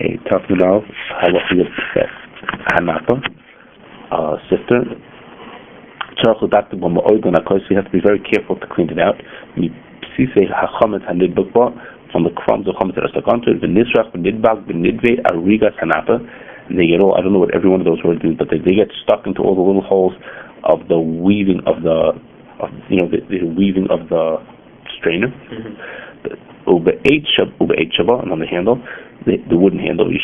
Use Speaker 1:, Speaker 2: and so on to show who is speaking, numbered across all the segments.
Speaker 1: Okay, talking about halacha hanapa, sister. So you have to be very careful to clean it out. You see, say hachametz hanidbakba from the crumbs of chametz that are stuck onto it. V'nisrach v'nidbag v'nidve arigas hanapa. And they get all, I don't know what every one of those words means, but they get stuck into all the little holes of the weaving of the weaving of the strainer. And on the handle, the wooden handle, and you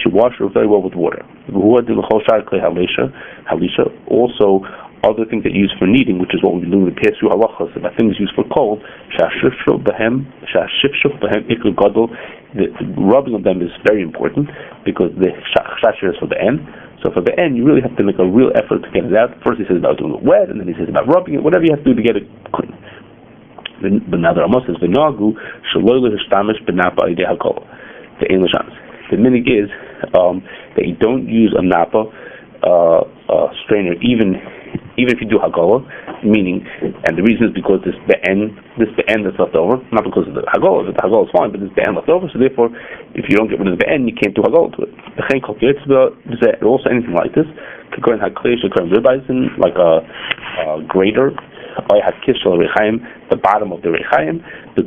Speaker 1: should wash it very well with water. Also, other things that you use for kneading, which is what we've been doing in the past few halachas, about things used for cold, the rubbing of them is very important, because the shasher is for the end. So for the end, you really have to make a real effort to get it out. First he says about doing it wet, and then he says about rubbing it, whatever you have to do to get it clean. But now the Rama says, the minig is that you don't use a napa strainer even if you do hagolah, meaning, and the reason is because this be'en that's left over, not because of the hagolah. The hagolah is fine, but this be'en left over, so therefore, if you don't get rid of the be'en, you can't do hagolah to it. Also anything like this, like a grater, the bottom of the rechaim, you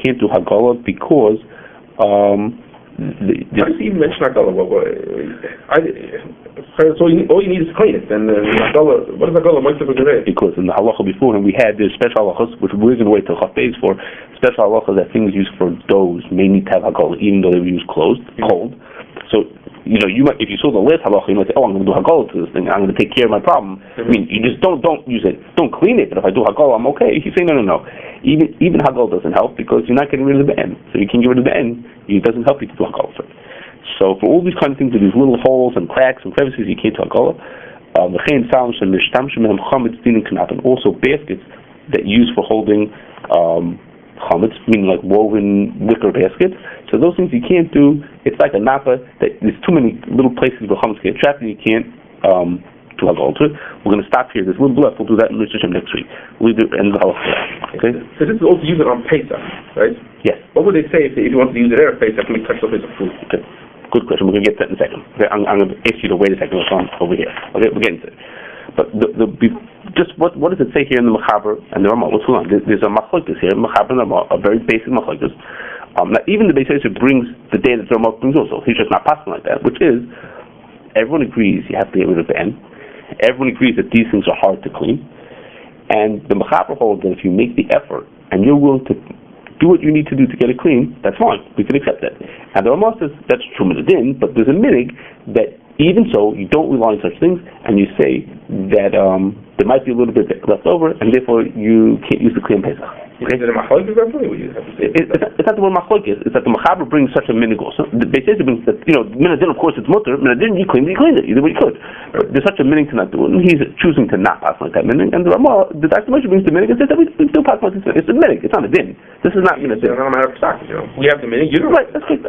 Speaker 1: can't do hagolah because
Speaker 2: why does he even mention hagolah? So all you need is to clean it. And hagolah, what is hagolah?
Speaker 1: Because in the halacha before, and we had the special halachas, which we're going to wait till chafez for, special halachas that things used for doughs may need to have hagolah, even though they were used cold. So, you might, if you saw the last halacha, you might say, I'm going to do hagolah to this thing, I'm going to take care of my problem. I mean, you just don't use it, don't clean it, but if I do hagolah, I'm okay. If you say, no. Even hagolah doesn't help, because you're not getting rid of the be'en. So you can get rid of the be'en, it doesn't help you to do hagolah. So for all these kind of things, with these little holes and cracks and crevices, you can't do hagolah. And also baskets that use for holding chametz, meaning like woven wicker baskets. So those things you can't do. It's like a napa that there's too many little places where chametz get trapped and you can't do hagolah to it. We're going to stop here. There's a little left. We'll do that in Shulchan next week. We'll do end the halacha. Okay.
Speaker 2: So this is also use it on Pesach, right?
Speaker 1: Yes.
Speaker 2: What would they say if you want to use it there at Pesach when you touch the place of food?
Speaker 1: Okay. Good question. We're going to get to that in a second. Okay. I'm going to ask you to wait a second. Over here. Okay. We're getting to it. But what does it say here in the Mechaber and the Ramah? What's going on? There's a machlokes here, Mechaber and Ramah, a very basic machlokes. Now even the Beis Yosef brings the day that the Ramah brings also. He's just not passing like that, which is everyone agrees you have to get rid of the end. Everyone agrees that these things are hard to clean, and the Mechaber holds that if you make the effort and you're willing to do what you need to do to get it clean, that's fine. We can accept that. And the Ramah says that's true in the din, but there's a minig that even so, you don't rely on such things, and you say that there might be a little bit left over, and therefore you can't use the Kliyam Pesach.
Speaker 2: Okay? Is it a machlokes?
Speaker 1: It's not the word machlokes. It's that the Mechaber brings such a minig also. The Beis Yosef brings that, minadin, of course, it's mutter. Minadin, you cleaned it, you did what you could. But there's such a minig to not do it, and he's choosing to not pass like that minig. And the Ramah, the Dr. Moshe brings the minig and says that we do pass like this. It's a minig. It's not a din. This is not minadin.
Speaker 2: It's not a matter of stock. We have the minig. You don't.
Speaker 1: Right. That's good.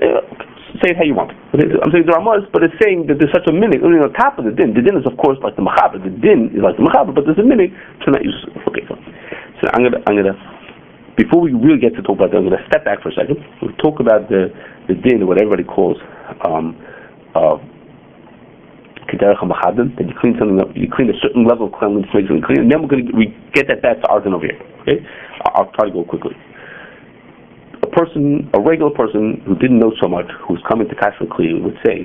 Speaker 1: Say it how you want. I'm saying the Ramah, but it's saying that there's such a minig. On top of the din is of course like the Mechaber. The din is like the Mechaber, but there's a minig to not use. Okay, fine. So I'm gonna before we really get to talk about that, I'm gonna step back for a second. We'll talk about the din, what everybody calls Kederach HaMachadim, that you clean something up, you clean a certain level of cleanliness, makes it clean, and then we get that back to our din over here. Okay, I'll try to go quickly. A regular person who didn't know so much, who's coming to Kashering would say,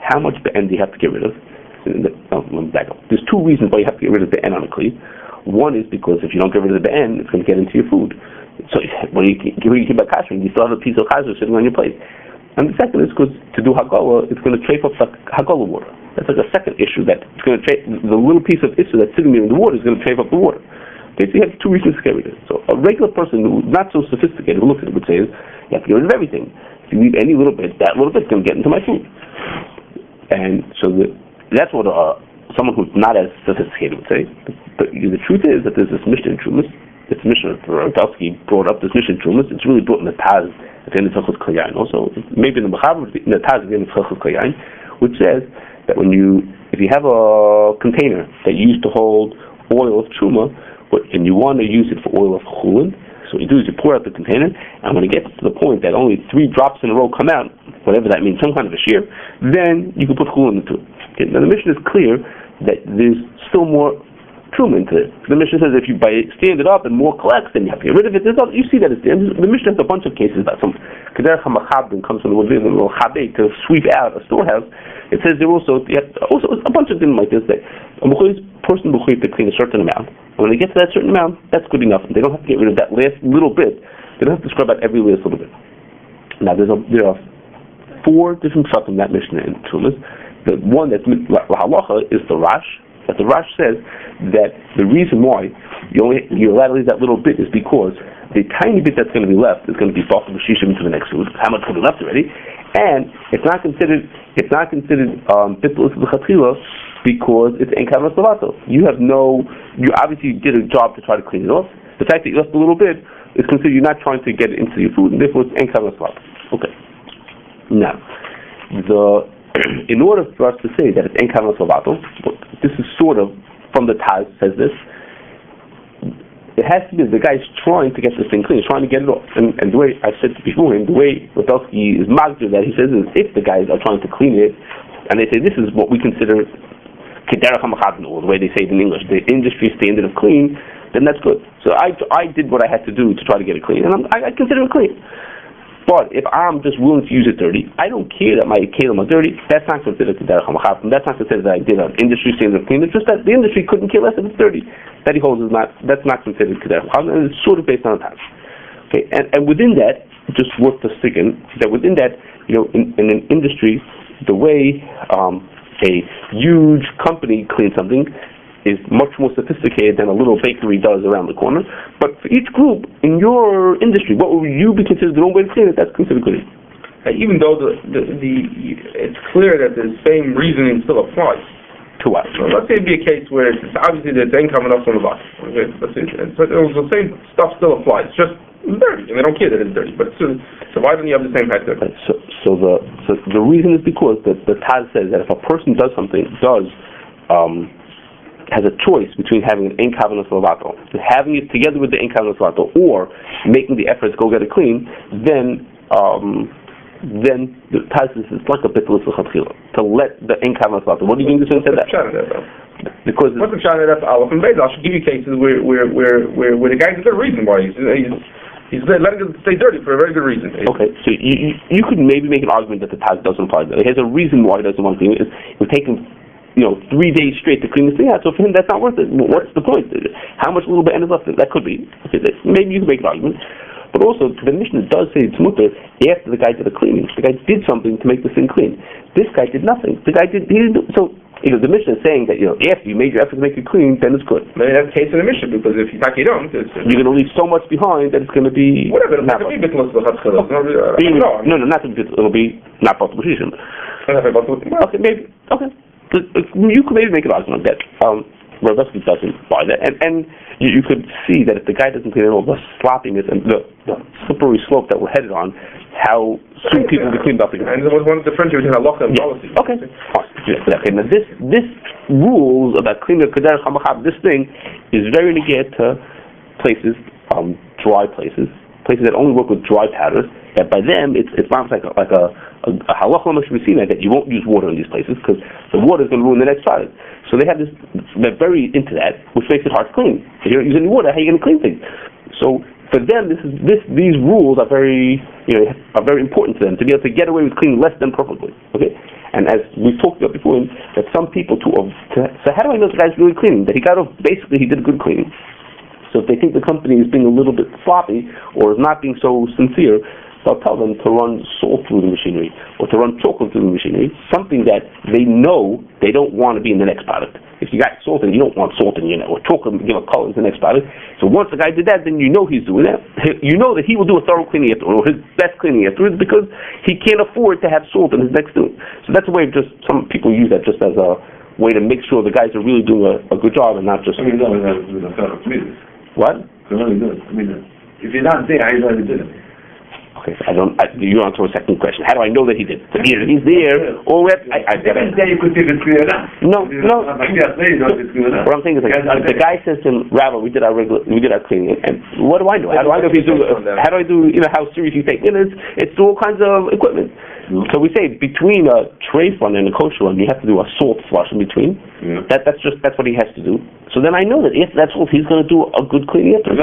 Speaker 1: how much be'en do you have to get rid of? Let me back up. There's two reasons why you have to get rid of the be'en on a kli. One is because if you don't get rid of the be'en, it's going to get into your food. So when you keep by Kashering, you still have a piece of Kashrus sitting on your plate. And the second is because to do hagolah, it's going to trape up the hagolah water. That's like a second issue, that it's going to trape, the little piece of issue that's sitting there in the water is going to trape up the water. Okay, so you have two reasons to get rid of it. So a regular person who's not so sophisticated who looks at it would say, you have to get rid of everything. If you leave any little bit, that little bit's going to get into my food. And so that's what someone who's not as sophisticated would say. But the truth is that there's this Mishnah in Trumas. It's Mishnah, Rogowski brought up this Mishnah in Trumas. It's really brought in the Taz at the end of Hilchos Kol Yain. Also, maybe in the Mechaber, in the Taz at the end of Hilchos Kol Yain, which says that if you have a container that you used to hold oil of Truma, and you want to use it for oil of chulin, So what you do is you pour out the container, and when it gets to the point that only 3 drops in a row come out, whatever that means, some kind of a shear, then you can put chulin into it. Okay? Now the Mishnah is clear that there's still more truma into it. The Mishnah says if you stand it up and more collects, then you have to get rid of it. You see that the Mishnah has a bunch of cases about some kederach hamachabdin comes from the word to sweep out a storehouse. It says there also a bunch of things like this that a person will to clean a certain amount. And when they get to that certain amount, that's good enough. They don't have to get rid of that last little bit. They don't have to scrub out every last little bit. Now there are 4 different pshatim in that Mishnah in Trumas. The one that's halacha is the Rash. But the Rash says that the reason why you're allowed to leave that little bit is because the tiny bit that's going to be left is going to be bought from shishim into the next food. How much will be left already? And it's not considered bittul l'chatchila because it's en kavnas lavato. You obviously did a job to try to clean it off. The fact that you left a little bit is considered you're not trying to get it into your food, and therefore it's en kavnas lavato. Okay. Now, in order for us to say that it's en kavnas lavato, this is sort of from the Taz says this. It has to be the guy's trying to get this thing clean, trying to get it off. And the way I said before him, the way Rotelsky is magdir that he says is if the guys are trying to clean it, and they say this is what we consider kederach hamachadin, or the way they say it in English, the industry standard of clean, then that's good. So I did what I had to do to try to get it clean, and I consider it clean. But if I'm just willing to use it dirty, I don't care that my kelim are dirty. That's not considered kederach hamachadin. That's not considered that I did an industry standard of clean. It's just that the industry couldn't care less if it's dirty. That he holds that's not considered kederach hamachadin, and it's sort of based on a task. Okay, and within that, just worth the sticking that within that, in an industry, the way a huge company cleans something is much more sophisticated than a little bakery does around the corner. But for each group in your industry, what would you be considered the own way to clean it? That's considered good.
Speaker 2: Even though it's clear that the same reasoning still applies.
Speaker 1: To what?
Speaker 2: So let's say it'd be a case where it's obviously there's income enough from the box. Okay, so the same stuff still applies. It's just dirty, and they don't care that it's dirty. But so why don't you have the same factor?
Speaker 1: So the reason is because the Taz says that if a person does something, has a choice between having an en kavnas lavato, having it together with the en kavnas lavato, or making the effort to go get it clean, then the Taz is like a bittul l'chatchila to let the en kavnas lavato. What do you mean this one said that? Because what's the pshat of Aleph and Beis? I should give you cases where the guy's a good reason why he's letting it stay dirty for a very good reason. Okay, so you could maybe make an argument that the Taz doesn't apply. He has a reason why he doesn't want to clean it. It would take him 3 days straight to clean this thing out. So for him, that's not worth it. What's the point? How much little bit is left? That could be. Okay, maybe you can make an argument. But also, the Mishnah does say it's mutter after the guy did the cleaning. The guy did something to make this thing clean. This guy did nothing. He didn't do so. The Mishnah is saying that after you made your effort to make it clean, then it's good.
Speaker 2: Maybe that's the case in the Mishnah, because if you don't,
Speaker 1: you're going to leave so much behind that it's going to be
Speaker 2: whatever. It's not going to be bittul l'chatchila.
Speaker 1: No, not to be bittul. It'll be not bittul l'shishim. Okay, maybe. Okay. You could maybe make an argument that Rotelsky doesn't buy that, and you could see that if the guy doesn't clean it all, the sloppiness and the slippery slope that we're headed on, how soon people will be cleaned up again.
Speaker 2: And there was one difference between halacha and policy.
Speaker 1: Okay. Okay. Now this rules about cleaning the kederach hamachab, this thing is very negate to places, dry places that only work with dry powders. That by them it's not like a halacha should be seen that you won't use water in these places because the water is going to ruin the next product. So they're very into that, which makes it hard to clean. If you're using water, how are you going to clean things? So for them, these rules are very important to them to be able to get away with cleaning less than perfectly. Okay, and as we've talked about before, that some people so how do I know the guy's really cleaning? That he got off basically he did good cleaning. So if they think the company is being a little bit sloppy or is not being so sincere, they'll tell them to run salt through the machinery or to run chocolate through the machinery, something that they know they don't want to be in the next product. If you got salt in, you don't want salt in your or chocolate give a color to the next product. So once the guy did that, then you know he's doing that. You know that he will do a thorough cleaning afterwards, or his best cleaning afterwards, because he can't afford to have salt in his next doing. So that's a way of some people use that just as a way to make sure the guys are really doing a good job and not just...
Speaker 3: What? If you're not there, how are you going to do it?
Speaker 1: Okay, you're on to a second question. How do I know that he did? So either he's there, or
Speaker 3: Every day you could see the clear enough.
Speaker 1: No.
Speaker 3: What
Speaker 1: I'm saying is like, the guy says to him, Rabbi, we did our cleaning, and what do I know? How do I know if he's doing? How do I do? How serious you take? It's all kinds of equipment. Mm-hmm. So we say between a tray fund and a kosher one, you have to do a salt flush in between. Yeah. That's what he has to do. So then I know that if that's what he's going to do a good cleaning after.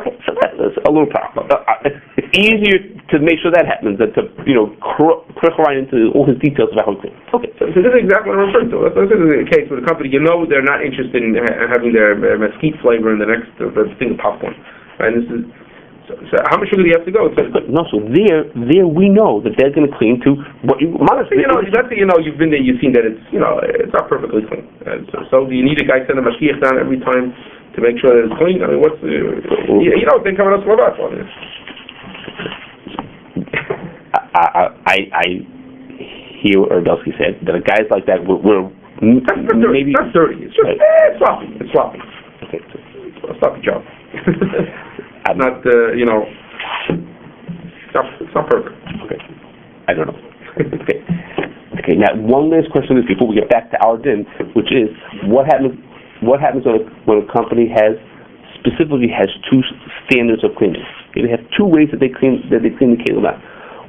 Speaker 1: Okay, so that's a little problem. It's easier to make sure that happens than to click right into all his details about how to clean. Okay,
Speaker 2: so this is exactly what I'm referring to. This is the case with a company. They're not interested in having their mesquite flavor in the next thing of popcorn. Right? This is. So how much sugar do you have to go to?
Speaker 1: No, so there we know that they're going to clean to what you.
Speaker 2: Let's say you've been there, you've seen that it's not perfectly clean. So do you need a guy send a mashgiach down every time to make sure that it's clean? I mean, what's they coming up Slovak on this?
Speaker 1: I hear what Erdelsky said that a guys like that we're maybe
Speaker 2: not dirty. It's just sloppy. It's sloppy.
Speaker 1: Okay,
Speaker 2: a sloppy job. It's not, it's not perfect.
Speaker 1: Okay. I don't know. Okay. Now, one last question is before we get back to our din, which is what happens when a company specifically has two standards of cleaning. They have two ways that they clean the kelim out.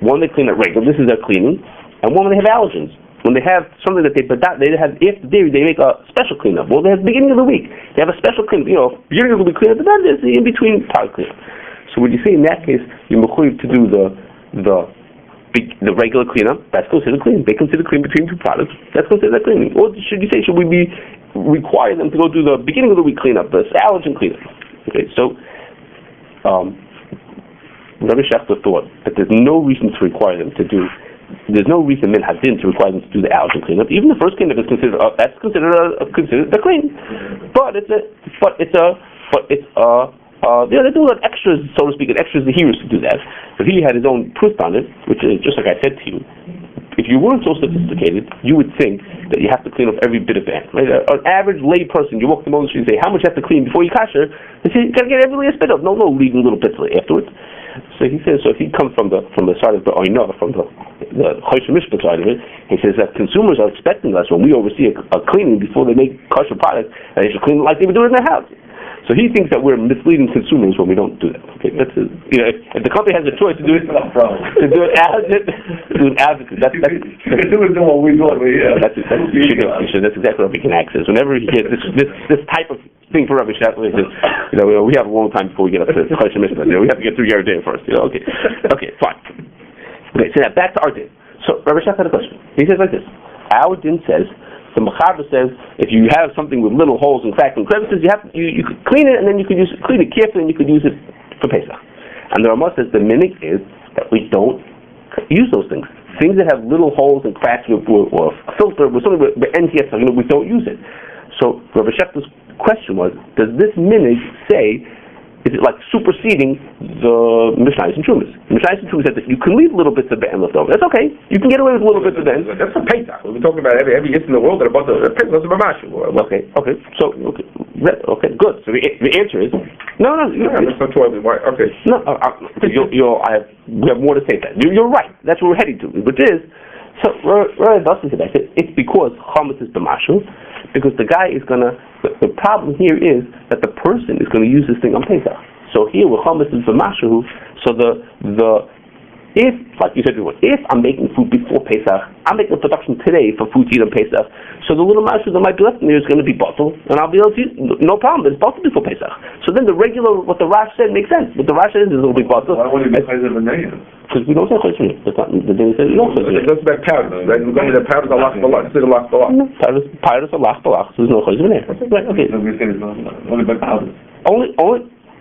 Speaker 1: One, they clean it regular. This is their cleaning, and one when they have allergens. When they have something that they have, if they make a special cleanup. Well, they have the beginning of the week. They have a special cleanup. Beginning of the week cleanup, but then there's the in between part cleanup. So what you say in that case, you're mechuyev to do the regular cleanup. That's considered clean. They consider clean between two products. That's considered cleaning. Or should we require them to go do the beginning of the week cleanup, the allergen cleanup? Okay, so Rabbi Schechter thought that there's no reason to require them to do. There's no reason min hadin to require them to do the allergen cleanup. Even the first cleanup is considered the clean, but they do like extras, so to speak, extras the heroes to do that. But he had his own twist on it, which is just like I said to you. If you weren't so sophisticated, you would think that you have to clean up every bit of it. Right? An average lay person, you walk the monastery and say, how much you have to clean before you kasher? They say, you got to get every last bit of. No, leaving little bits afterwards. So he says, so if he comes from the side of the oinah, from the Choshen Mishpat side of it, he says that consumers are expecting us when we oversee a cleaning before they make kosher products, and they should clean it like they would do it in their house. So he thinks that we're misleading consumers when we don't do that. Okay, that's if the company has a choice to do it, that's exactly what we can access. Whenever he gets this type of thing for Rabbi Schechter, he says, we have a long time before we get up to Choshen Mishpat. We have to get through your day first. Okay, fine. Okay, so now back to our din. So Rabbi Schechter had a question. He says like this: our din says. The Mechaber says if you have something with little holes and cracks and crevices, you could clean it and then you could clean it carefully and you could use it for Pesach. And the Ramah says the minhag is that we don't use those things. Things that have little holes and cracks or filter with something with NTS, we don't use it. So Rabbi Schechter's question was: does this minhag say? Is it like superseding the Mishnayos and Trumas? The Mishnayos and Trumas said that you can leave little bits of Ben left over. That's okay. You can get away with little bits of Ben.
Speaker 2: That's for Pesach. We're talking about every hit in the world that about the Pesach. That's about Mashu.
Speaker 1: Okay. So good. So the answer is no.
Speaker 2: That's not true. Okay.
Speaker 1: No. We have more to say. That you're right. That's where we're heading to. Which is so. Rabbi Dustin said it's because chametz is b'mashu. Because the guy is gonna. The problem here is that the person is going to use this thing on Pesach. So here with chametz is b'mashu. So if, like you said before, if I'm making food before Pesach, I'm making a production today for food to eat on Pesach. So the little mashu that might be left in there is going to be bottled, and I'll be able to use no problem. It's bottled before Pesach. So then the regular, what the Rash said makes sense. What the Rash said is it'll be bottled.
Speaker 3: Why would it be chayzer b'neiah?
Speaker 1: Because we don't say chayzer b'neiah. That's not the thing. Says no chayzer b'neiah.
Speaker 2: It goes back powders. Right? We're going to the powders are lach balach. It's lach balach.
Speaker 1: No, powders are lach balach. So there's no chayzer b'neiah. Right? Okay.
Speaker 3: So we say it's only by powders.
Speaker 1: Only.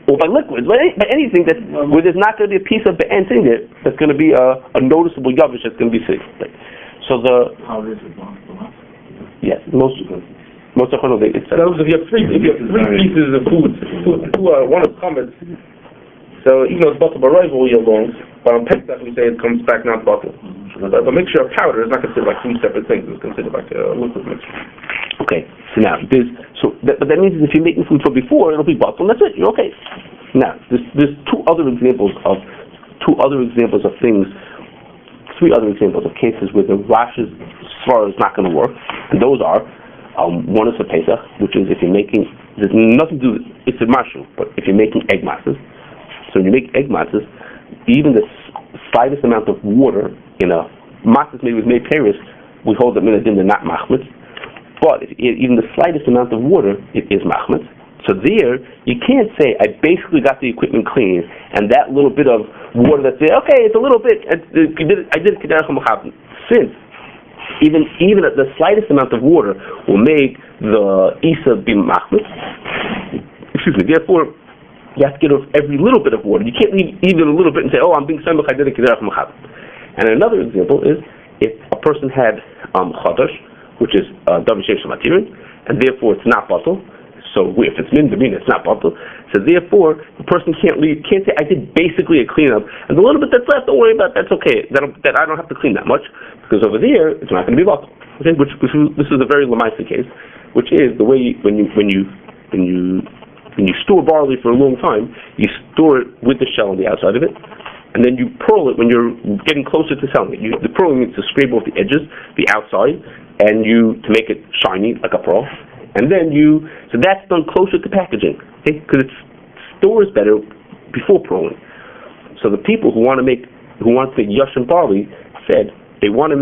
Speaker 1: Or by liquids, by anything where there's not going to be a piece of be'en sitting there, that's going to be a noticeable yavish that's going to be sitting. Right. So
Speaker 3: powders is lach balach.
Speaker 1: Yes, most of them. If you have three pieces of food, one is chametz. So even though it's bottled by rival all year long, but on Pesach we say it comes back not bottled. But a mixture of powder is not considered like two separate things. It's considered like a liquid mixture. Okay. So now but that means if you're making food from before, it'll be bottled, and that's it. You're okay. Now there's two other examples of three other examples of cases where the Rash's svara is not going to work, and those are one is for Pesach, which is if you're making, there's nothing to do, it's a mashroom, but if you're making egg matzahs, so when you make egg matzahs, even the slightest amount of water in a matzahs made with mei peris, we hold them in a din, they're not machmitz, but even the slightest amount of water, it is machmitz. So there, you can't say, I basically got the equipment clean, and that little bit of water that's there, okay, it's a little bit, I did Kederach HaMachabim. Since even at the slightest amount of water will make the Isa be machmitz, therefore, you have to get rid of every little bit of water. You can't leave even a little bit and say, oh, I'm being samech, I did a Kederach HaMachabim. And another example is, if a person had chadash, which is davar she'esh matirin, and therefore it's not batal. So if it's min demin, it's not batal. So therefore, the person can't say, I did basically a cleanup, and the little bit that's left, don't worry about, that's okay. That I don't have to clean that much, because over there, it's not going to be batal. Okay, this is a very lamaisa case, which is the way when you store barley for a long time, you store it with the shell on the outside of it, and then you pearl it when you're getting closer to selling it. The pearling means to scrape off the edges, the outside, and to make it shiny like a pearl. And then so that's done closer to packaging, okay? Because it stores better before pearling. So the people who want to make yashin barley said they want to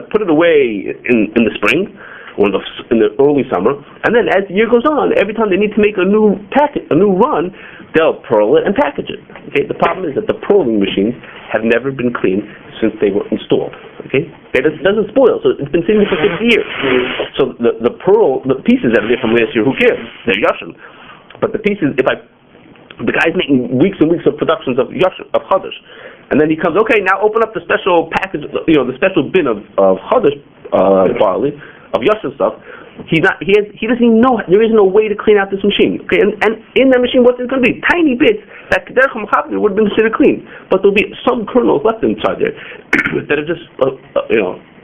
Speaker 1: put it away in the spring or in the early summer, and then as the year goes on, every time they need to make a new run, they'll pearl it and package it. Okay, the problem is that the pearling machines have never been cleaned since they were installed. Okay, it doesn't spoil, so it's been sitting there for 50 years. So the pieces that are there from last year, who cares? They're yashin. But the pieces, the guy's making weeks and weeks of productions of yashin, of chadash, and then he comes, okay, now open up the special package, the special bin of chadash barley, of yashin stuff. He doesn't even know, there is no way to clean out this machine. Okay, and in that machine, what's it going to be? Tiny bits that Kederach HaMachabim would have been considered clean, but there'll be some kernels left inside there that are just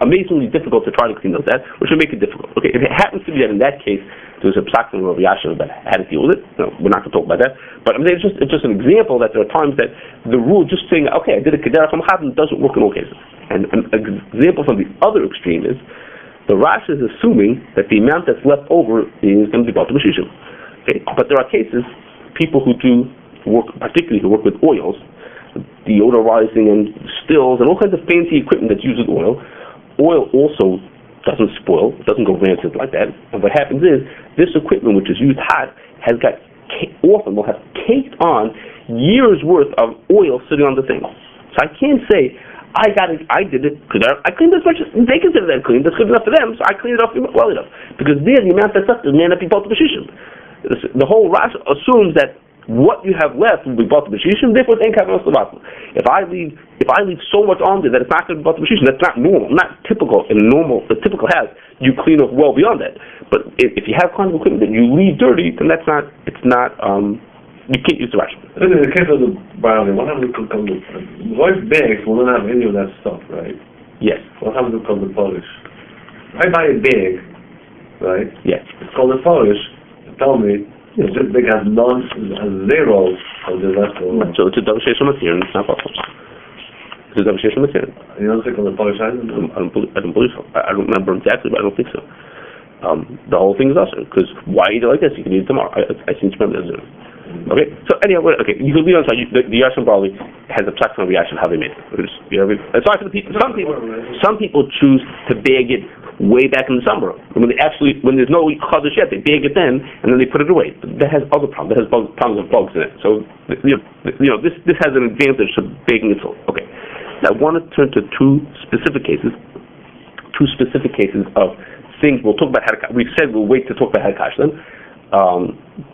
Speaker 1: amazingly difficult to try to clean those out, which will make it difficult. Okay, if it happens to be that in that case there was a psak from Rav Yashin that had to deal with it, we're not going to talk about that. But I mean, it's just an example that there are times that the rule just saying, okay, I did a Kederach HaMachabim doesn't work in all cases. And an example from the other extreme is, the Rash is assuming that the amount that's left over is going to be batal b'shishim. Okay, but there are cases, people who do work, particularly who work with oils, deodorizing and stills and all kinds of fancy equipment that uses oil. Oil also doesn't spoil, it doesn't go rancid like that. And what happens is, this equipment which is used hot often will have caked on years worth of oil sitting on the thing. So I can't say, I did it, because I cleaned as much as they consider that clean. That's good enough for them, so I cleaned it off well enough. Because there, the amount that's left may not be batal b'shishim. The whole Rash assumes that what you have left will be batal b'shishim, therefore it's ain't kavanos levatel. If I leave so much on there that it's not going to be batal b'shishim, that's not normal, not typical. In normal, the typical house, you clean off well beyond that. But if you have kind of equipment that you leave dirty, then you can't use the Rash.
Speaker 3: In the case of the barley, what happens to the white bags will not have any of that stuff, right?
Speaker 1: Yes.
Speaker 3: What happens to the polish? I buy a bag, right?
Speaker 1: Yes.
Speaker 3: It's called a polish. Tell me, if this bag has zero of the rest of it.
Speaker 1: So it's a davar she'esh matirin, it's not possible. It's a davar she'esh matirin.
Speaker 3: You don't think on the polish either?
Speaker 1: I don't believe so. I don't remember exactly, but I don't think so. The whole thing is awesome, because why eat it like this? You can eat it tomorrow. I seem to remember that. Okay, so anyway, you can leave on side. The yashin barley has a psak from Yashin how they made it. It's hard for the people. Some people choose to bag it way back in the summer when there's no chadash yet. They bag it then and then they put it away. That has other problems. That has problems of bugs in it. So this has an advantage to baking it so. Okay, now I want to turn to two specific cases of things. We'll talk about how to. We've said we'll wait to talk about how to kash them.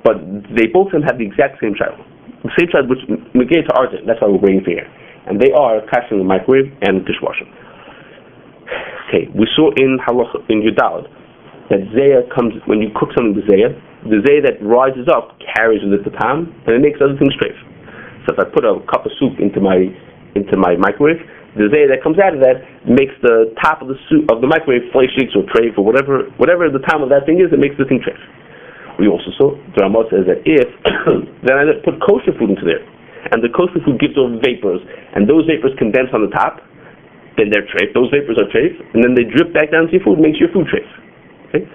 Speaker 1: But they both of them have the exact same child. The same child which negate to Arjun, that's why we're bringing for here. And they are Kashering, the microwave, and dishwasher. Okay, we saw in Halacha, in Yudalad, that Zayah comes, when you cook something with Zayah, the Zayah that rises up carries with it the tam, and it makes other things straight. So if I put a cup of soup into my microwave, the Zayah that comes out of that makes the top of the soup, of the microwave, flakes or tray, or whatever the time of that thing is, it makes the thing tray. We also saw, the Ramah says that if then I put kosher food into there, and the kosher food gives off vapors, and those vapors condense on the top, then they're treif. Those vapors are treif, and then they drip back down to your food, makes your food treif. Okay?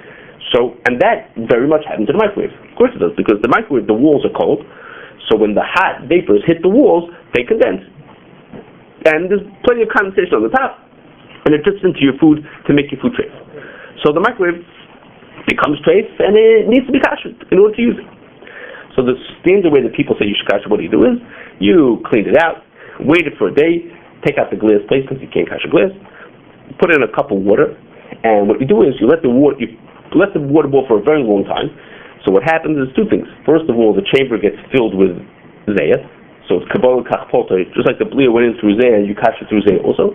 Speaker 1: So, and that very much happens in the microwave. Of course it does, because the microwave, the walls are cold, so when the hot vapors hit the walls, they condense. And there's plenty of condensation on the top, and it drips into your food to make your food treif. So the microwave becomes treif, and it needs to be kashrus in order to use it. So the standard way that people say you should kasher, what do? Is you clean it out, wait it for a day, take out the glass plate because you can't kasher glass, put in a cup of water, and what you do is you let the water boil for a very long time. So what happens is two things. First of all, the chamber gets filled with zayah, so it's kabbalah kachpolta, just like the blia went in through zayah, you kasher through zayah also.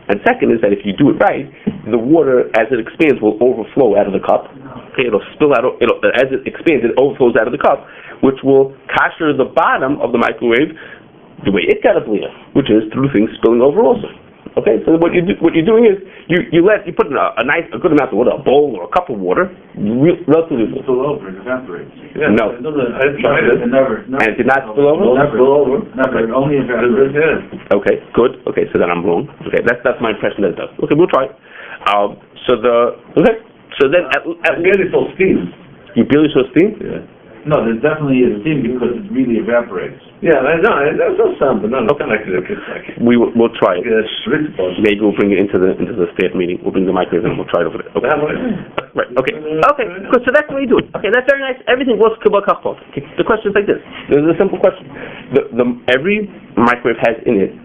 Speaker 1: And second is that if you do it right, the water, as it expands, will overflow out of the cup. Okay, it'll spill out. As it expands, it overflows out of the cup, which will kasher the bottom of the microwave the way it got a blia, which is through things spilling over also. Okay, so what you're doing is you put in a good amount of water, a bowl or a cup of water, relatively
Speaker 3: little. Spill over, it evaporates. Yeah,
Speaker 1: no.
Speaker 3: I tried it.
Speaker 4: Never.
Speaker 1: And it did not spill over?
Speaker 3: Never. Spill over.
Speaker 4: Never. It only evaporates.
Speaker 3: Yeah.
Speaker 1: Okay, good. Okay, so then I'm wrong. Okay, that's my impression that it does. Okay, we'll try it. So then at
Speaker 3: barely saw steam.
Speaker 1: You barely saw steam?
Speaker 3: Yeah.
Speaker 4: No, there definitely is steam because it really evaporates.
Speaker 3: Yeah, I know. There's no sound, but no, okay.
Speaker 1: We'll try it.
Speaker 3: Yeah,
Speaker 1: maybe we'll bring it into the staff meeting. We'll bring the microwave and we'll try it over there. Okay. Right. Okay. Okay. Good. So that's what we do. Okay. That's very nice. Everything works kabbalah kachpot. Okay. The question is like this. There's a simple question. Every microwave has in it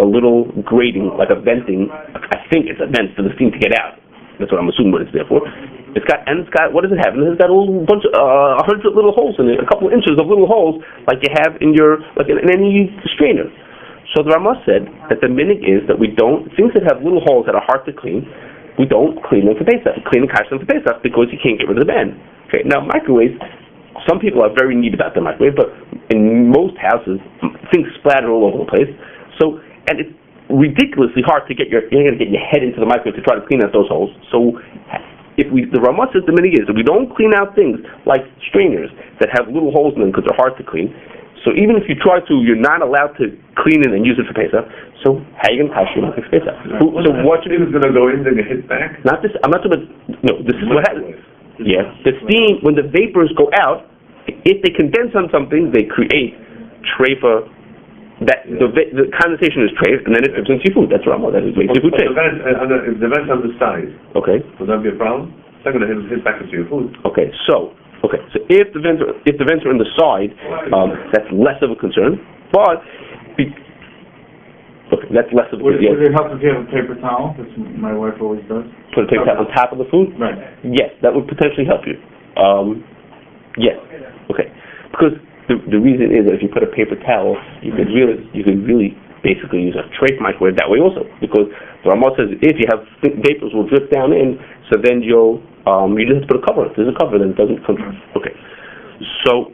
Speaker 1: a little grating, like a venting. I think it's a vent for the steam to get out. That's what I'm assuming what it's there for. It's got, what does it have? And it's got a little bunch of 100 little holes in it, a couple of inches of little holes, like you have in any strainer. So the Ramah said that the minig is that we don't, things that have little holes that are hard to clean, we don't clean them for Pesach. Clean and kasher them for Pesach because you can't get rid of the band. Okay. Now microwaves, some people are very neat about the microwave, but in most houses, things splatter all over the place. So, and it's ridiculously hard to you're going to get your head into the microwave to try to clean out those holes. So, the Ramah says the minig is that we don't clean out things like strainers that have little holes in them because they're hard to clean. So even if you try to, you're not allowed to clean it and use it for Pesach. So how are you going to kasher it for Pesach?
Speaker 3: So what you is going to go in and hit back?
Speaker 1: Not this. I'm not talking about. No, this is what happens. Yeah, the steam when the vapors go out, if they condense on something, they create treifa. That the condensation is treif, and then it drips into your food. That's what I'm about. That is makes your food treif.
Speaker 3: If the vent's on the side,
Speaker 1: okay,
Speaker 3: would that be a problem? It's not going to hit back into your food.
Speaker 1: Okay, so if the vents are in the side, that's less of a concern. But that's less of a concern.
Speaker 4: Would it help if you have a paper towel? That's what my wife always does.
Speaker 1: Put a paper towel on top of the food.
Speaker 4: Right.
Speaker 1: Yes, that would potentially help you. Yes. Okay. Because the reason is that if you put a paper towel, you could really basically use a treif microwave that way also. Because the Ramah says if you have vapors will drip down in, so then you just have to put a cover. If there's a cover, then it doesn't come. Okay. So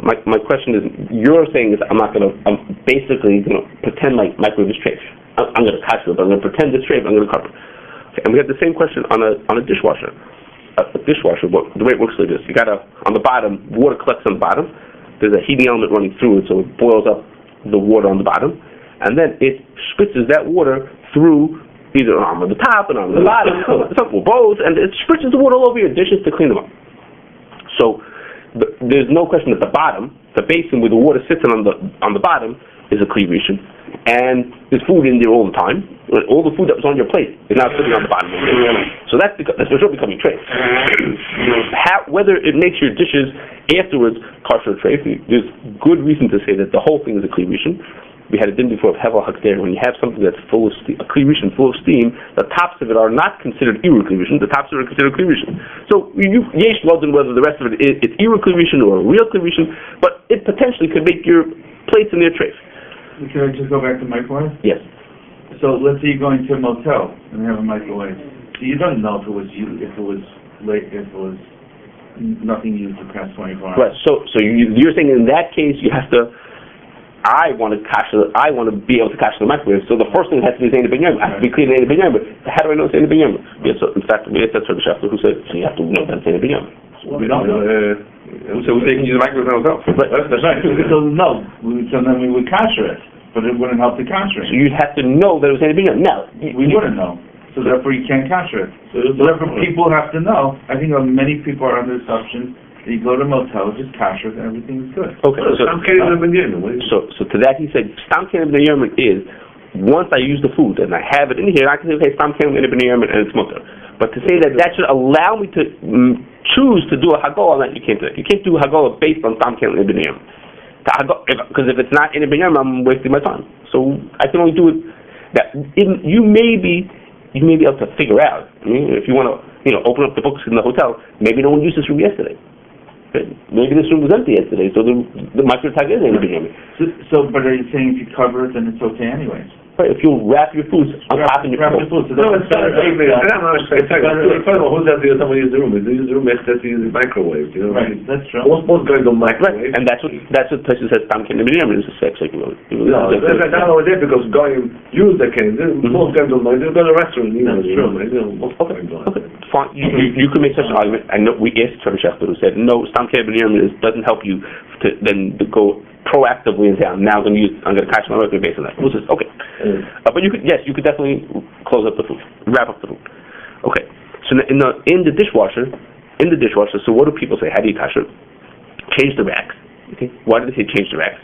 Speaker 1: my question is, you're saying is I'm basically going to pretend like microwave is treif. I'm going to kasher it, but I'm going to pretend it's treif. I'm going to cover it. Okay. And we have the same question on a dishwasher. A dishwasher, the way it works like this: you got on the bottom, water collects on the bottom. There's a heating element running through it, so it boils up the water on the bottom, and then it spritzes that water through either an arm on the top and arm on the bottom, or both, and it spritzes the water all over your dishes to clean them up. So there's no question that the bottom, the basin where the water sits on the bottom, is a kli rishon, and there's food in there all the time. All the food that was on your plate is now sitting on the bottom of it. So that's for sure becoming treif. Whether it makes your dishes afterwards kosher or treif, there's good reason to say that the whole thing is a kli rishon. We had a din before of hevel hakder. When you have something that's full of steam, a kli rishon full of steam, the tops of it are not considered iru kli rishon. The tops of it are considered kli rishon. So yesh loden whether the rest of it it's iru kli rishon or a real kli rishon, but it potentially could make your plates in their treif.
Speaker 4: Can I just go back to microwave?
Speaker 1: Yes.
Speaker 4: So let's say you're going to a motel and have a microwave. So you don't know if it was nothing used the past 24 hours.
Speaker 1: Right. So you're saying in that case you have to. I want to be able to kasher the microwave. So the first thing has to be Zayin ben Yom. I have to be clean Zayin ben Yom. But how do I know Zayin ben Yom? Yes. So in fact, that's what the Shafter who said. So you have to know that Zayin ben Yom.
Speaker 4: We don't know.
Speaker 2: So they can use the microwave by themselves.
Speaker 4: That's right. So no, so then we would kasher it, but it wouldn't help the kashering.
Speaker 1: So you'd have to know that it was in the beginning. No,
Speaker 4: We wouldn't know. So therefore you can't kasher it. So therefore people have to know. I think many people are under the assumption that you go to a motel, just kasher it, and everything's good.
Speaker 1: Okay, so to that he said, Stam Kelim B'nei is, once I use the food and I have it in here, I can say, okay, Stam Kelim B'nei and it's mutter. But to say that should allow me to choose to do a Hagolah, that you can't do it. You can't do a Hagolah based on Stam Kelim B'nei because if it's not in a B'nei, I'm wasting my time. So I can only do it, that you may be able to figure out. I mean, if you want to, open up the books in the hotel, maybe no one used this room yesterday. Maybe this room was empty yesterday, so the microwave tag is in the beginning.
Speaker 4: So, but are you saying if you cover it, then it's okay anyways?
Speaker 1: Right, if you wrap your foods on top of your food.
Speaker 3: No, it's better. Who does someone use the room? If they use the room, they have to use the microwave.
Speaker 4: Right, that's true.
Speaker 3: Most guys don't microwave.
Speaker 1: Right, and that's what places says Stam Kelim B'nei is a sex like
Speaker 3: No, that's not over there because guys use the cane. Most guys don't mind. They go to a restaurant.
Speaker 4: That's true.
Speaker 1: Okay, fine. You can make such an argument. I know we asked Trevor Schechter who said no, Stam Kelim B'nei doesn't help you to go proactively and say I'm going to catch my record based on that. We'll just, okay. But you could definitely close up the food, wrap up the food. Okay. So in the dishwasher, so what do people say? How do you kasher? Change the racks. Okay. Why do they say change the racks?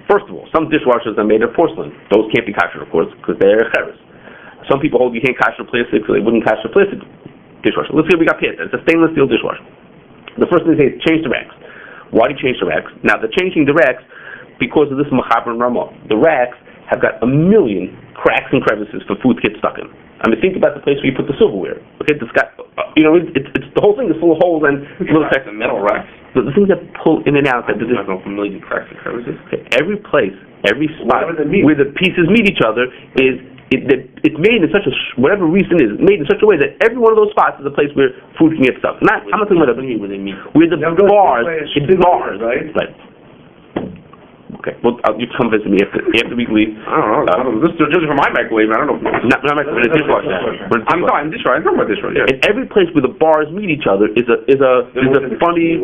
Speaker 1: First of all, some dishwashers are made of porcelain. Those can't be kasher, of course, because they're cheres. Some people hold you can't kasher plastic, so they wouldn't kasher plastic dishwasher. Let's say we got pizza. It's a stainless steel dishwasher. The first thing they say is change the racks. Why do you change the racks? Now, they're changing the racks because of this Machaber and Ramah. The racks have got a million cracks and crevices for food to get stuck in. I mean, think about the place where you put the silverware. Okay, it's got, it's the whole thing is full of holes and little cracks.
Speaker 2: The metal racks.
Speaker 1: The things that pull in and out. That
Speaker 2: there's no million cracks and crevices.
Speaker 1: Okay, every place, every spot where the pieces meet each other it's made in such whatever reason is made in such a way that every one of those spots is a place where food can get stuck. I'm not talking about where they meet. Where the bars, right? Okay. Well, you come visit me after we leave.
Speaker 2: I don't know. This is just for my microwave. I don't know.
Speaker 1: Not microwave. It's dishwasher. I'm
Speaker 2: talking dishwasher. I'm talking about dishwasher.
Speaker 1: And every place where the bars meet each other is a funny.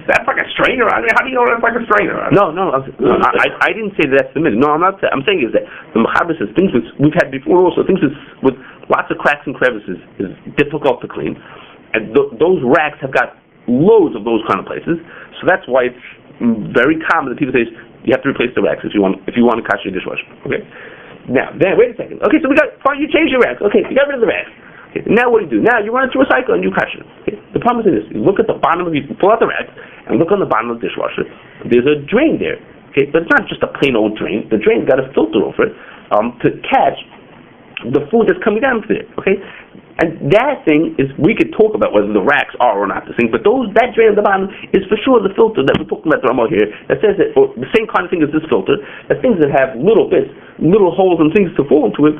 Speaker 2: That's like a strainer. I mean, how do you know that's like a strainer?
Speaker 1: No. I didn't say that's the minute. No, I'm not. I'm saying is that the Mechaber says things we've had before also things with lots of cracks and crevices is difficult to clean, and those racks have got loads of those kind of places. So that's why it's very common that people say you have to replace the racks if you want to catch your dishwasher. Okay. Now, wait a second. Okay, so you change your racks. Okay, you got rid of the racks. Okay, now what do? Now you run it through a cycle and you catch it. Okay. The problem is this: you look at the bottom you pull out the racks and look on the bottom of the dishwasher. There's a drain there. Okay, but it's not just a plain old drain. The drain's got a filter over it to catch the food that's coming down there. Okay. And that thing is, we could talk about whether the racks are or not the thing, but that drain at the bottom is for sure the filter that we're talking about the Ramah here, that says that, or the same kind of thing as this filter, that things that have little bits, little holes and things to fall into it,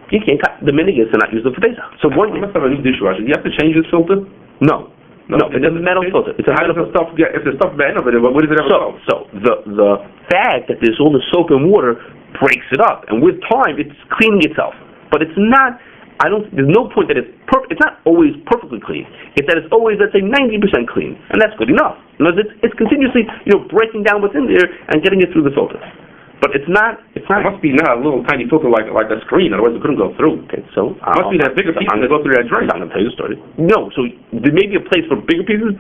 Speaker 1: you can't cut the minigis and not use them for days. So
Speaker 2: you must have a new dishwasher. Do you have to change this filter?
Speaker 1: No, it's a metal filter. It's a metal filter.
Speaker 2: If there's stuff bad enough in it, what does it ever go?
Speaker 1: So the fact that there's all the soap and water breaks it up, and with time it's cleaning itself. But it's not. There's no point that it's not always perfectly clean. It's that it's always, let's say, 90% clean, and that's good enough. It's continuously, breaking down what's in there and getting it through the filter. But it's not.
Speaker 2: It must be not a little tiny filter like a screen, otherwise it couldn't go through.
Speaker 1: Okay, so
Speaker 2: it must be that bigger piece that go through that drain.
Speaker 1: I'm going to tell you the story. No, so there may be a place for bigger pieces,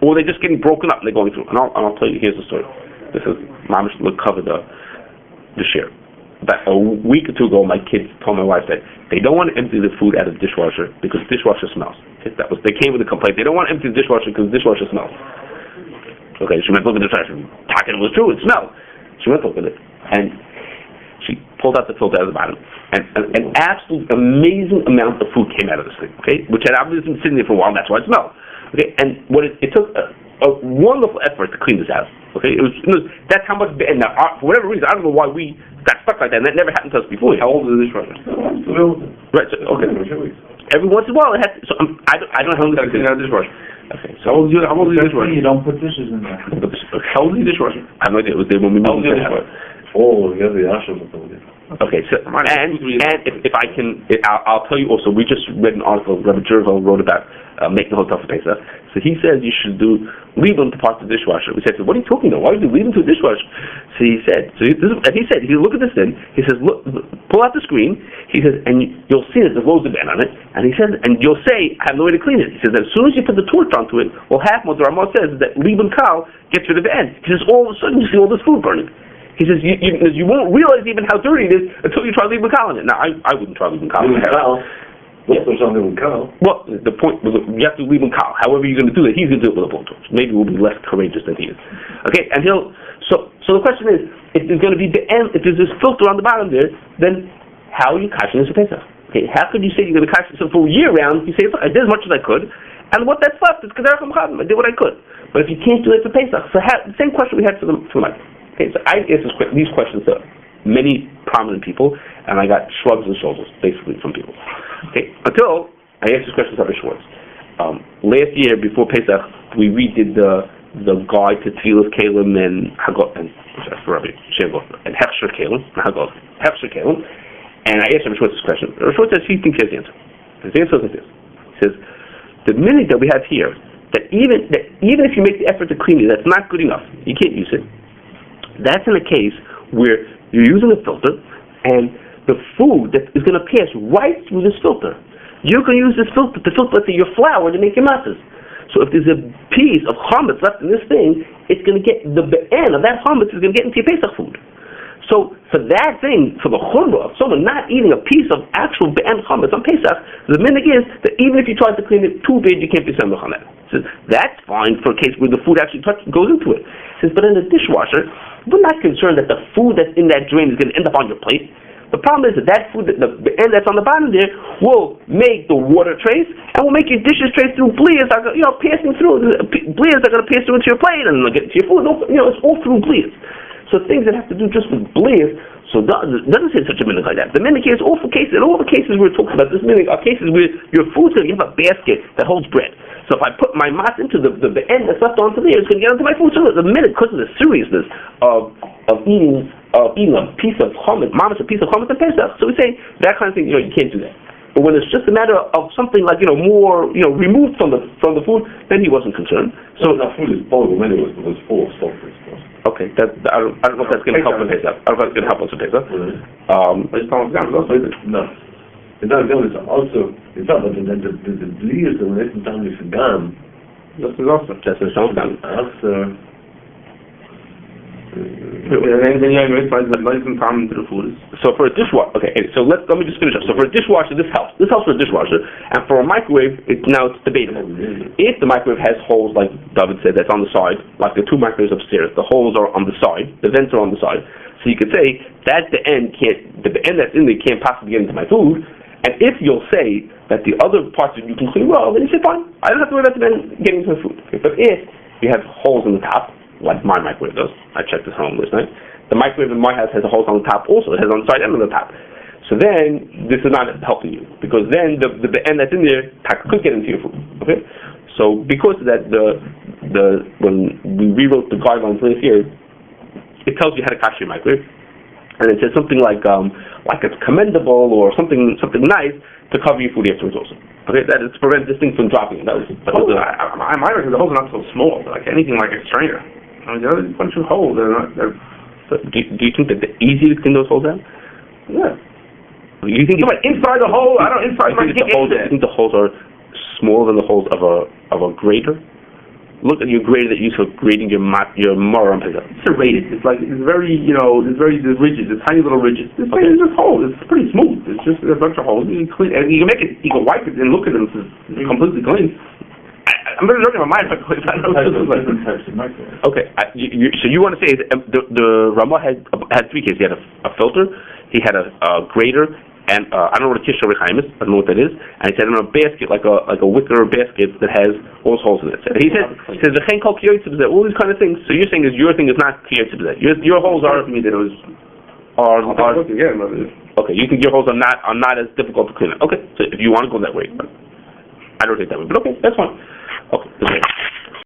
Speaker 1: or they're just getting broken up and they're going through. And I'll tell you. Here's the story. This is Mamish cover the share. About a week or two ago, my kids told my wife that they don't want to empty the food out of the dishwasher because the dishwasher smells. They came with a complaint. They don't want to empty the dishwasher because the dishwasher smells. Okay, she went to look at the dishwasher. Talking, it was true. It smelled. She went to look at it, and she pulled out the filter out of the bottom, and an absolute amazing amount of food came out of this thing. Okay, which had obviously been sitting there for a while. And that's why it smelled. Okay, and what it took a wonderful effort to clean this out. Okay, that's how much. And now, for whatever reason, I don't know why we got stuck like that. And that never happened to us before.
Speaker 2: How old is the dishwasher?
Speaker 1: Right. So, okay. Every once in a while, it has. So I don't know how long
Speaker 2: it's clean out the dishwasher.
Speaker 1: Okay. So how old is the dishwasher?
Speaker 4: You don't put dishes in there.
Speaker 2: How old is the dishwasher?
Speaker 1: I have no idea. It was there when we moved.
Speaker 3: Oh, yeah, the Ashram.
Speaker 1: Okay, so and if I can, I'll tell you also. We just read an article Rabbi Jerval wrote about making a hotel for Pesach. So he says you should leave them to part the dishwasher. We said, so what are you talking about? Why would you leave them to a dishwasher? So he said, look at this thing. He says, look, pull out the screen. He says, and you'll see that there's loads of Ben on it. And he says, and you'll say, I have no way to clean it. He says, as soon as you put the torch onto it, well, half what the Ramah says is that leaving Kal gets rid of the end. He says, all of a sudden you see all this food burning. He says, you won't realize even how dirty it is until you try leaving Kal in it. Now, I wouldn't try leaving Kal in it. Well, the point was you have to leave him Kal. However you're going to do that, he's going to do it with a blowtorch. Maybe we'll be less courageous than he is. Okay, and so the question is, if there's going to be if there's this filter on the bottom there, then how are you kashering this for Pesach? Okay, how could you say you're going to kasher this for a year round? You say, look, I did as much as I could, and what that's left is Kedar Chum. I did what I could. But if you can't do it for Pesach, so the same question we had for the Mike. Okay, so I asked these questions to many prominent people, and I got shrugs and shoulders, basically, from people. Okay, until I asked this question to Rabbi Schwartz. Last year, before Pesach, we redid the guide to Tfilas Kalim and Hagol, and Rabbi Shevov, and Hechsher Kalim, Hagol, Hechsher Kalim, and I asked Rabbi Schwartz this question. Rabbi Schwartz says he thinks he has the answer. His answer is like this. He says, the minute that we have here, that even if you make the effort to clean it, that's not good enough. You can't use it. That's in a case where you're using a filter, and the food that is going to pass right through this filter. You can use this filter to filter, let's say, your flour to make your matzahs. So if there's a piece of chametz left in this thing, it's going to get the end of that chametz is going to get into your Pesach food. So for that thing, for the chumrah of someone not eating a piece of actual be'en chametz on Pesach, the minhag is that even if you try to clean it too big, you can't be semach on that. So that's fine for a case where the food actually goes into it. Says, but in the dishwasher, we're not concerned that the food that's in that drain is going to end up on your plate. The problem is that food, the end that's on the bottom there, will make the water trace and will make your dishes trace through blears, passing through. Blears are going to pass through into your plate and get into your food. It's all through blears. So things that have to do just with blears, so it doesn't say such a minhag like that. The minhag is all the cases we're talking about, this minhag are cases where your food's going to have a basket that holds bread. So if I put my mat into the end that's left onto there, it's going to get onto my food. So the minhag, because of the seriousness of eating a piece of chametz, a piece of chametz and Pesach. So we say that kind of thing, you can't do that. But when it's just a matter of something like more removed from the food, then he wasn't concerned. So
Speaker 3: that food is boiled anyway because it's full of sulfur.
Speaker 1: Okay, I don't know if that's going to help with Pesach. I don't know if that's going to help us with Pesach.
Speaker 3: No. It's also, it's not that the bleers that we're making down with the gum.
Speaker 1: That's also. That's the sound. So for a dishwasher, okay, so let me just finish up. So for a dishwasher, this helps. This helps for a dishwasher. And for a microwave, it's debatable. If the microwave has holes, like David said, that's on the side, like the two microwaves upstairs, the holes are on the side, the vents are on the side. So you could say that the end that's in there can't possibly get into my food. And if you'll say that the other parts you can clean well, then you say fine. I don't have to worry about the end getting into my food. Okay? But if you have holes in the top, like my microwave does. I checked this home last night. The microwave in my house has a hole on the top also. It has on the side and on the top. So then, this is not helping you. Because then, the end that's in there could get into your food. Okay? So, because of that, when we rewrote the guidelines last year, it tells you how to kasher your microwave. And it says something like it's commendable or something nice to cover your food afterwards also. Okay, that is to prevent this thing from dropping. That was
Speaker 2: my record, the holes are not so small, like anything like a strainer. I mean, there's a bunch of holes. Do
Speaker 1: you think that they're easy to clean those holes out?
Speaker 2: Yeah.
Speaker 1: You think
Speaker 2: inside the hole? I don't inside my dick.
Speaker 1: You think the holes are smaller than the holes of a grater? Look at your grater that you use for grating your maror on Pesach.
Speaker 2: It's serrated. It's very, there's ridges. There's tiny little ridges. This thing is just holes. It's pretty smooth. It's just a bunch of holes. You can clean, and you can make it. You can wipe it and look at them. It's completely clean. I'm going to look at my microwave. I don't know
Speaker 4: different types of microwave.
Speaker 1: Okay, so you want to say the Ramah had three cases. He had a filter, he had a grater, and I don't know what a Kishering is. I don't know what that is. And he said in a basket, like a wicker basket that has all those holes in it. He says the chen kol kiyotzim, all these kind of things. So you're saying your thing is not kiyotzim. Your holes are. Me that it was. Okay, you think your holes are not as difficult to clean up. Okay, so if you want to go that way, but I don't think that way. But okay, that's fine. Okay.